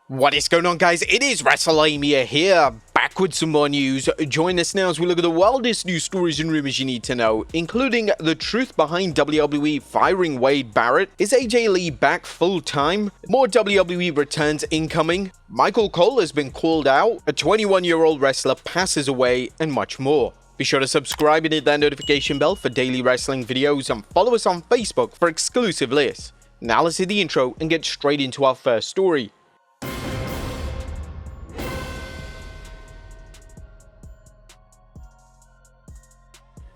What is going on, guys? It is Wrestlelamia here, back with some more news. Join us now as we look at the wildest news stories and rumors you need to know, including the truth behind WWE firing Wade Barrett. Is AJ Lee back full-time? More WWE returns incoming. Michael Cole has been called out. A 21-year-old wrestler passes away, and much more. Be sure to subscribe and hit that notification bell for daily wrestling videos, and follow us on Facebook for exclusive lists. Now let's hit the intro and get straight into our first story.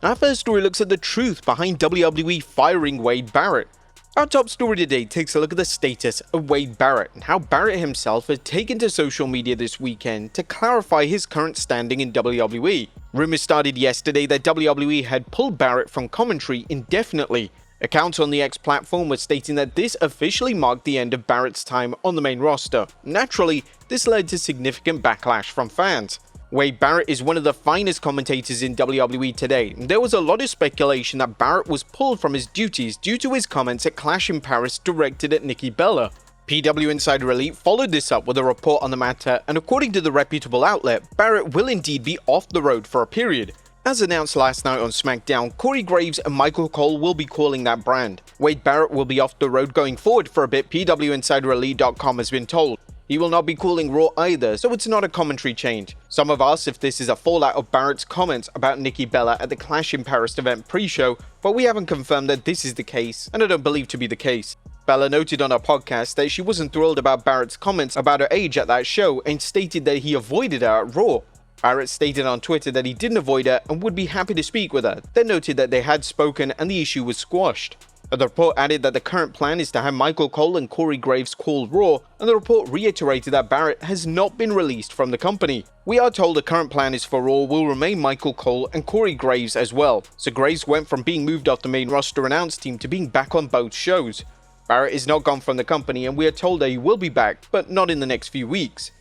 Our first story looks at the truth behind WWE firing Wade Barrett. Our top story today takes a look at the status of Wade Barrett and how Barrett himself has taken to social media this weekend to clarify his current standing in WWE. Rumors started yesterday that WWE had pulled Barrett from commentary indefinitely. Accounts on the X platform were stating that this officially marked the end of Barrett's time on the main roster. Naturally, this led to significant backlash from fans. Wade Barrett is one of the finest commentators in WWE today. There was a lot of speculation that Barrett was pulled from his duties due to his comments at Clash in Paris directed at Nikki Bella. PW Insider Elite followed this up with a report on the matter, and according to the reputable outlet, Barrett will indeed be off the road for a period. As announced last night on SmackDown, Corey Graves and Michael Cole will be calling that brand. Wade Barrett will be off the road going forward for a bit, PWInsiderElite.com has been told. He will not be calling Raw either, so it's not a commentary change. Some have asked if this is a fallout of Barrett's comments about Nikki Bella at the Clash in Paris event pre-show, but we haven't confirmed that this is the case, and I don't believe to be the case. Bella noted on her podcast that she wasn't thrilled about Barrett's comments about her age at that show and stated that he avoided her at Raw. Barrett stated on Twitter that he didn't avoid her and would be happy to speak with her, then noted that they had spoken and the issue was squashed. The report added that the current plan is to have Michael Cole and Corey Graves call Raw, and the report reiterated that Barrett has not been released from the company. We are told the current plan is for Raw will remain Michael Cole and Corey Graves as well, so Graves went from being moved off the main roster announce team to being back on both shows. Barrett is not gone from the company, and we are told that he will be back, but not in the next few weeks.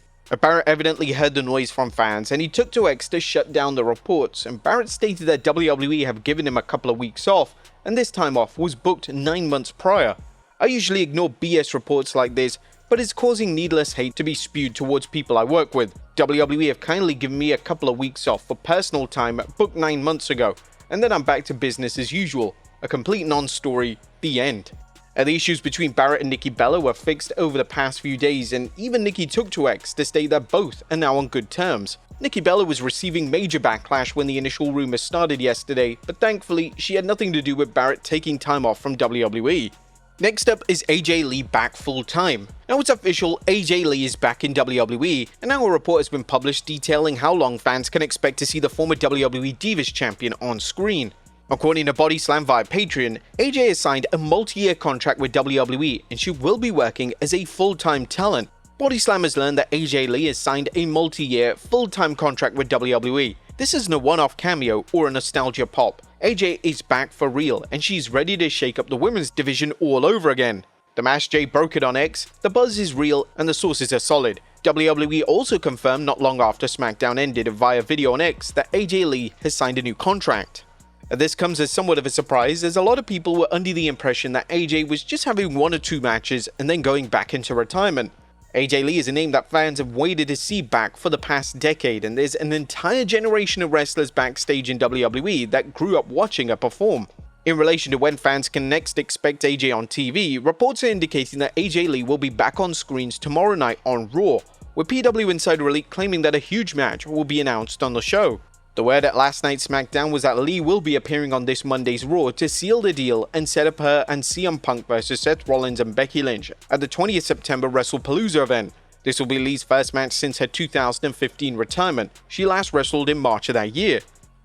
Barrett evidently heard the noise from fans, and he took to X to shut down the reports, and Barrett stated that WWE have given him a couple of weeks off, and this time off was booked 9 months prior. I usually ignore BS reports like this, but it's causing needless hate to be spewed towards people I work with. WWE have kindly given me a couple of weeks off for personal time booked 9 months ago, and then I'm back to business as usual. A complete non-story, the end. The issues between Barrett and Nikki Bella were fixed over the past few days, and even Nikki took to X to state that both are now on good terms. Nikki Bella was receiving major backlash when the initial rumors started yesterday, but thankfully she had nothing to do with Barrett taking time off from WWE. Next up is AJ Lee back full-time. Now it's official, AJ Lee is back in WWE, and now a report has been published detailing how long fans can expect to see the former WWE Divas champion on screen. According to Body Slam via Patreon, AJ has signed a multi-year contract with WWE, and she will be working as a full-time talent. Body Slam has learned that AJ Lee has signed a multi-year, full-time contract with WWE. This isn't a one-off cameo or a nostalgia pop. AJ is back for real, and she's ready to shake up the women's division all over again. The Mash J broke it on X, the buzz is real, and the sources are solid. WWE also confirmed not long after SmackDown ended via video on X that AJ Lee has signed a new contract. This comes as somewhat of a surprise, as a lot of people were under the impression that AJ was just having 1 or 2 matches and then going back into retirement. AJ Lee is a name that fans have waited to see back for the past decade, and there's an entire generation of wrestlers backstage in WWE that grew up watching her perform. In relation to when fans can next expect AJ on TV, reports are indicating that AJ Lee will be back on screens tomorrow night on Raw, with PW Insider Elite claiming that a huge match will be announced on the show. The word at last night's SmackDown was that Lee will be appearing on this Monday's Raw to seal the deal and set up her and CM Punk vs Seth Rollins and Becky Lynch at the 20th September WrestlePalooza event. This will be Lee's first match since her 2015 retirement. She last wrestled in March of that year.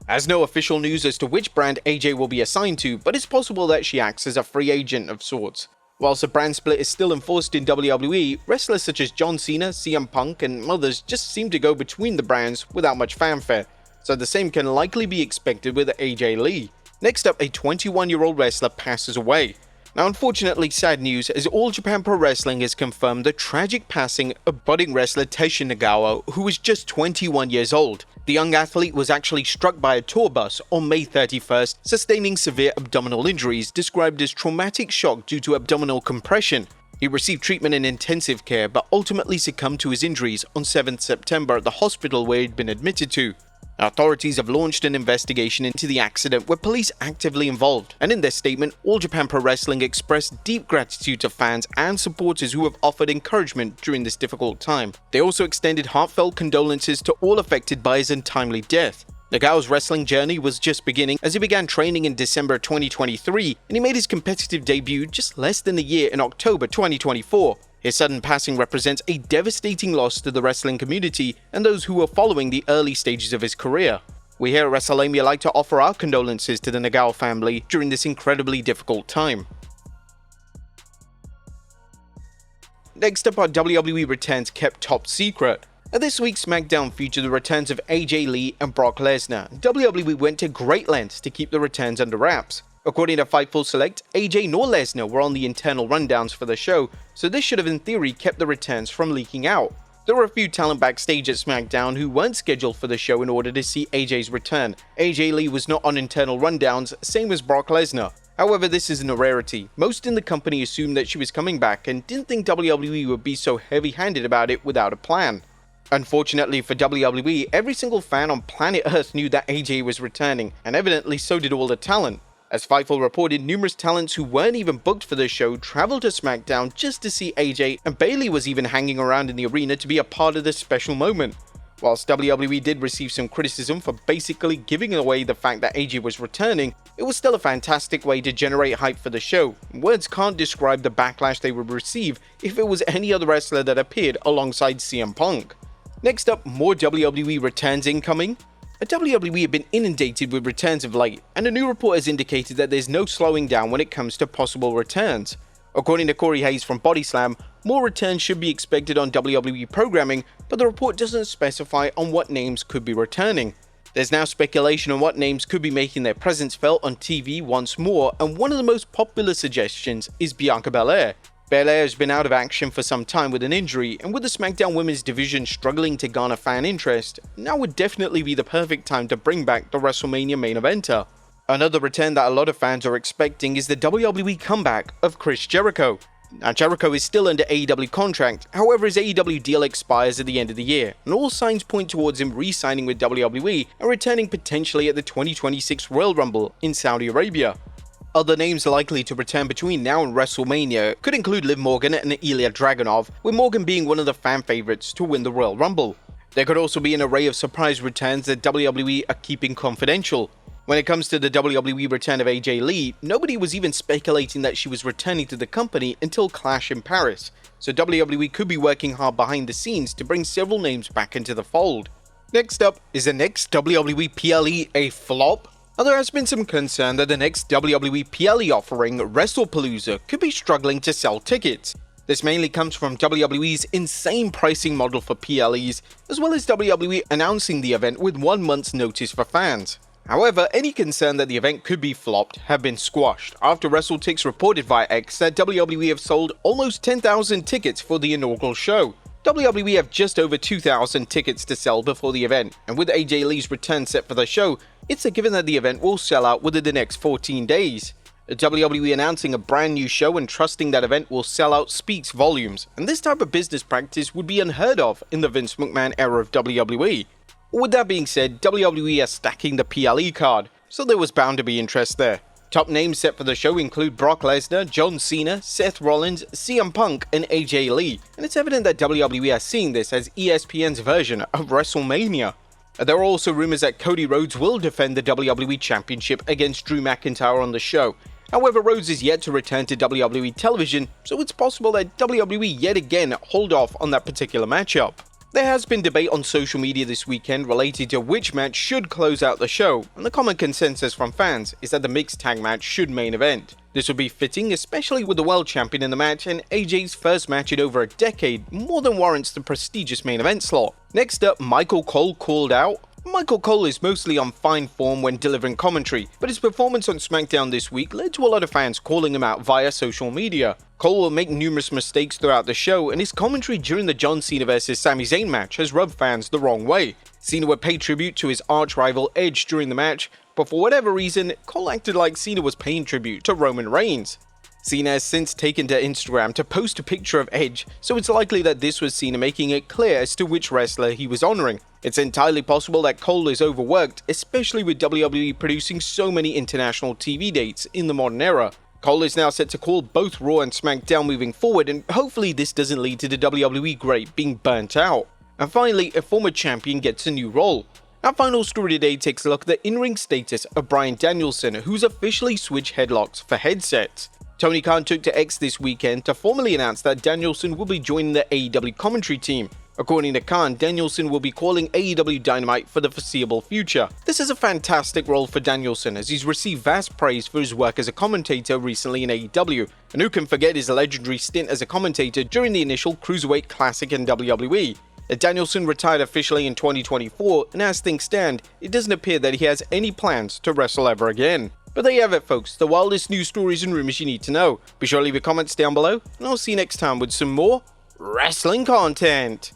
There's no official news as to which brand AJ will be assigned to, but it's possible that she acts as a free agent of sorts. Whilst the brand split is still enforced in WWE, wrestlers such as John Cena, CM Punk, and others just seem to go between the brands without much fanfare. So the same can likely be expected with AJ Lee. Next up, a 21-year-old wrestler passes away. Now, unfortunately, sad news, as All Japan Pro Wrestling has confirmed the tragic passing of budding wrestler Teishin Nagawa, who was just 21 years old. The young athlete was actually struck by a tour bus on May 31st, sustaining severe abdominal injuries described as traumatic shock due to abdominal compression. He received treatment in intensive care but ultimately succumbed to his injuries on 7th September at the hospital where he'd been admitted to. Authorities have launched an investigation into the accident with police actively involved, and in their statement, All Japan Pro Wrestling expressed deep gratitude to fans and supporters who have offered encouragement during this difficult time. They also extended heartfelt condolences to all affected by his untimely death. Nagao's wrestling journey was just beginning as he began training in December 2023, and he made his competitive debut just less than a year in October 2024. His sudden passing represents a devastating loss to the wrestling community and those who were following the early stages of his career. We here at Wrestlelamia like to offer our condolences to the Nagao family during this incredibly difficult time. Next up, our WWE returns kept top secret. This week's SmackDown featured the returns of AJ Lee and Brock Lesnar. WWE went to great lengths to keep the returns under wraps. According to Fightful Select, AJ nor Lesnar were on the internal rundowns for the show, so this should have in theory kept the returns from leaking out. There were a few talent backstage at SmackDown who weren't scheduled for the show in order to see AJ's return. AJ Lee was not on internal rundowns, same as Brock Lesnar. However, this isn't a rarity. Most in the company assumed that she was coming back and didn't think WWE would be so heavy-handed about it without a plan. Unfortunately for WWE, every single fan on planet Earth knew that AJ was returning, and evidently so did all the talent. As Fightful reported, numerous talents who weren't even booked for the show traveled to SmackDown just to see AJ, and Bayley was even hanging around in the arena to be a part of this special moment. Whilst WWE did receive some criticism for basically giving away the fact that AJ was returning, it was still a fantastic way to generate hype for the show. Words can't describe the backlash they would receive if it was any other wrestler that appeared alongside CM Punk. Next up, more WWE returns incoming. WWE have been inundated with returns of late, and a new report has indicated that there's no slowing down when it comes to possible returns. According to Corey Hayes from Body Slam, more returns should be expected on WWE programming, but the report doesn't specify on what names could be returning. There's now speculation on what names could be making their presence felt on TV once more, and one of the most popular suggestions is Bianca Belair. Belair has been out of action for some time with an injury, and with the SmackDown Women's division struggling to garner fan interest, now would definitely be the perfect time to bring back the WrestleMania main eventer. Another return that a lot of fans are expecting is the WWE comeback of Chris Jericho. Now, Jericho is still under AEW contract, however his AEW deal expires at the end of the year, and all signs point towards him re-signing with WWE and returning potentially at the 2026 Royal Rumble in Saudi Arabia. Other names likely to return between now and WrestleMania could include Liv Morgan and Ilya Dragunov, with Morgan being one of the fan favorites to win the Royal Rumble. There could also be an array of surprise returns that WWE are keeping confidential. When it comes to the WWE return of AJ Lee, nobody was even speculating that she was returning to the company until Clash in Paris, so WWE could be working hard behind the scenes to bring several names back into the fold. Next up, is the next WWE PLE a flop? There has been some concern that the next WWE PLE offering, WrestlePalooza, could be struggling to sell tickets. This mainly comes from WWE's insane pricing model for PLEs, as well as WWE announcing the event with 1 month's notice for fans. However, any concern that the event could be flopped have been squashed after WrestleTix reported via X that WWE have sold almost 10,000 tickets for the inaugural show. WWE have just over 2,000 tickets to sell before the event, and with AJ Lee's return set for the show, it's a given that the event will sell out within the next 14 days. WWE announcing a brand new show and trusting that event will sell out speaks volumes, and this type of business practice would be unheard of in the Vince McMahon era of WWE. With that being said, WWE are stacking the PLE card, so there was bound to be interest there. Top names set for the show include Brock Lesnar, John Cena, Seth Rollins, CM Punk, and AJ Lee, and it's evident that WWE are seeing this as ESPN's version of WrestleMania. There are also rumors that Cody Rhodes will defend the WWE Championship against Drew McIntyre on the show. However, Rhodes is yet to return to WWE television, so it's possible that WWE yet again hold off on that particular matchup. There has been debate on social media this weekend related to which match should close out the show, and the common consensus from fans is that the mixed tag match should main event. This would be fitting, especially with the world champion in the match, and AJ's first match in over a decade more than warrants the prestigious main event slot. Next up, Michael Cole called out. Michael Cole is mostly on fine form when delivering commentary, but his performance on SmackDown this week led to a lot of fans calling him out via social media. Cole will make numerous mistakes throughout the show, and his commentary during the John Cena vs Sami Zayn match has rubbed fans the wrong way. Cena would pay tribute to his arch-rival Edge during the match, but for whatever reason, Cole acted like Cena was paying tribute to Roman Reigns. Cena has since taken to Instagram to post a picture of Edge, so it's likely that this was Cena making it clear as to which wrestler he was honoring. It's entirely possible that Cole is overworked, especially with WWE producing so many international TV dates in the modern era. Cole is now set to call both Raw and SmackDown moving forward, and hopefully this doesn't lead to the WWE great being burnt out. And finally, a former champion gets a new role. Our final story today takes a look at the in-ring status of Bryan Danielson, who's officially switched headlocks for headsets. Tony Khan took to X this weekend to formally announce that Danielson will be joining the AEW commentary team. According to Khan, Danielson will be calling AEW Dynamite for the foreseeable future. This is a fantastic role for Danielson, as he's received vast praise for his work as a commentator recently in AEW, and who can forget his legendary stint as a commentator during the initial Cruiserweight Classic in WWE. Danielson retired officially in 2024, and as things stand, it doesn't appear that he has any plans to wrestle ever again. But there you have it, folks, the wildest news stories and rumors you need to know. Be sure to leave your comments down below, and I'll see you next time with some more wrestling content.